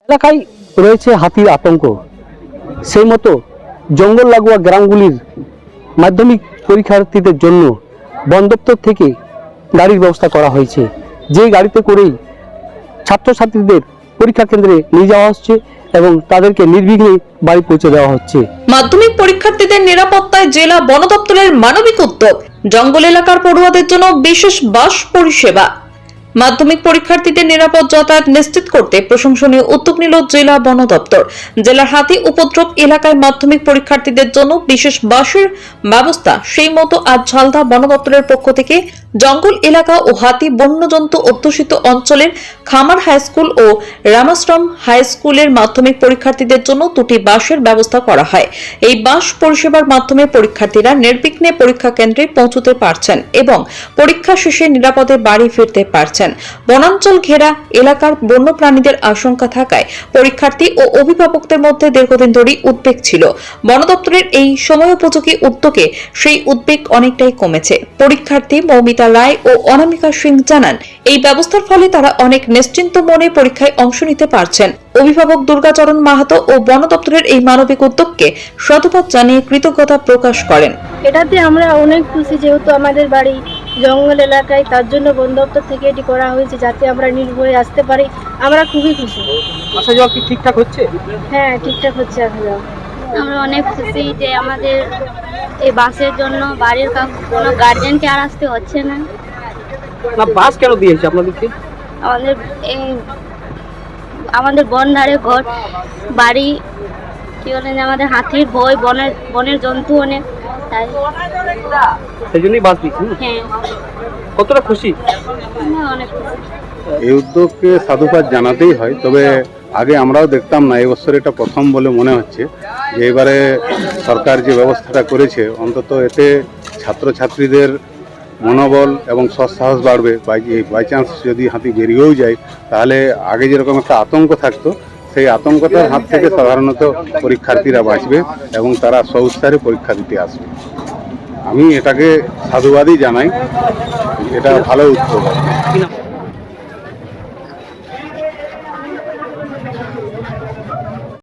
এলাকায় রয়েছে হাতির আতঙ্ক। সেই মতো জঙ্গল লাগোয়া গ্রামগুলির মাধ্যমিক পরীক্ষার্থীদের জন্য বন দপ্তর থেকে গাড়ির ব্যবস্থা করা হয়েছে, যে গাড়িতে করেই ছাত্রছাত্রীদের পরীক্ষা কেন্দ্রে নিয়ে যাওয়া হচ্ছে এবং তাদেরকে নির্বিঘ্নে বাড়ি পৌঁছে দেওয়া হচ্ছে। মাধ্যমিক পরীক্ষার্থীদের নিরাপত্তায় জেলা বন দপ্তরের মানবিক উদ্যোগ। জঙ্গল এলাকার পড়ুয়াদের জন্য বিশেষ বাস পরিষেবা। মাধ্যমিক পরীক্ষার্থীদের নিরাপদ যাতায়াত নিশ্চিত করতে প্রশংসনীয় উদ্যোগ নিল জেলা বন দপ্তর। জেলার হাতি উপদ্রব এলাকায় মাধ্যমিক পরীক্ষার্থীদের জন্য বিশেষ বাসের ব্যবস্থা। সেই মতো আজ ঝালদা বন দপ্তরের পক্ষ থেকে জঙ্গল এলাকা ও হাতি বন্যজন্তু অধ্যুষিত অঞ্চলের খামার হাই স্কুল ও রামাশ্রম হাই স্কুলের মাধ্যমিক পরীক্ষার্থীদের জন্য দুটি বাসের ব্যবস্থা করা হয়। এই বাস পরিষেবার মাধ্যমে পরীক্ষার্থীরা নির্বিঘ্নে পরীক্ষা কেন্দ্রে পৌঁছতে পারছেন এবং পরীক্ষা শেষে নিরাপদে বাড়ি ফিরতে পারছেন। বনাঞ্চল ঘেরা এলাকার বন্যপ্রাণীদের আশঙ্কা থাকায় পরীক্ষার্থী ও অভিভাবকদের মধ্যে দীর্ঘদিন ধরেই উদ্বেগ ছিল। বন দপ্তরের এই সময়োপযোগী উদ্যোগে সেই উদ্বেগ অনেকটাই কমেছে। পরীক্ষার্থী মৌমিতা রায় ও অনামিকা সিং জানান, এই ব্যবস্থার ফলে তারা অনেক নিশ্চিন্ত মনে পরীক্ষায় অংশ নিতে পারছেন। অভিভাবক দুর্গাচরণ মাহাতো ও বন দপ্তরের এই মানবিক উদ্যোগকে সাধুবাদ জানিয়ে কৃতজ্ঞতা প্রকাশ করেন। এটাতে আমরা অনেক খুশি, যেহেতু আমাদের বাড়ি জঙ্গল এলাকায়, তার জন্য বন দপ্তর থেকে এটি করা হয়েছে যাতে আমরা নির্ভয়ে আসতে পারি। আমরা খুবই খুশি। আসা যাওয়া কি ঠিকঠাক হচ্ছে? হ্যাঁ, ঠিকঠাক হচ্ছে আসা যাওয়া। আমরা অনেক খুশি যে আমাদের এই বাসের জন্য বাড়ির কোনো গার্জেনকে আর আসতে হচ্ছে না। না, বাস কেন দিয়েছে আপনাদেরকে? আমাদের বন ধারে ঘর বাড়ি, কি বলেন, আমাদের হাতির ভয়, বনের জন্তু অনেক, তাই সেই জন্যই বাস দিয়েছি। হ্যাঁ, কতটা খুশি? আমরা অনেক খুশি। এই উদ্যোগকে সাধুবাদ জানাতেই হয়, তবে আগে আমরাও দেখতাম না, এই বছর এটা প্রথম বলে মনে হচ্ছে যে এবারে সরকার যে ব্যবস্থাটা করেছে, অন্তত এতে ছাত্রছাত্রীদের মনোবল এবং সৎসাহস বাড়বে। বাই চান্স যদি হাতি বেরিয়েও যায়, তাহলে আগে যেরকম একটা আতঙ্ক থাকতো, সেই আতঙ্কটার হাত থেকে সাধারণত পরীক্ষার্থীরা বাঁচবে এবং তারা সউৎসাহে পরীক্ষা দিতে আসবে। আমি এটাকে সাধুবাদই জানাই, এটা ভালো উদ্যোগ।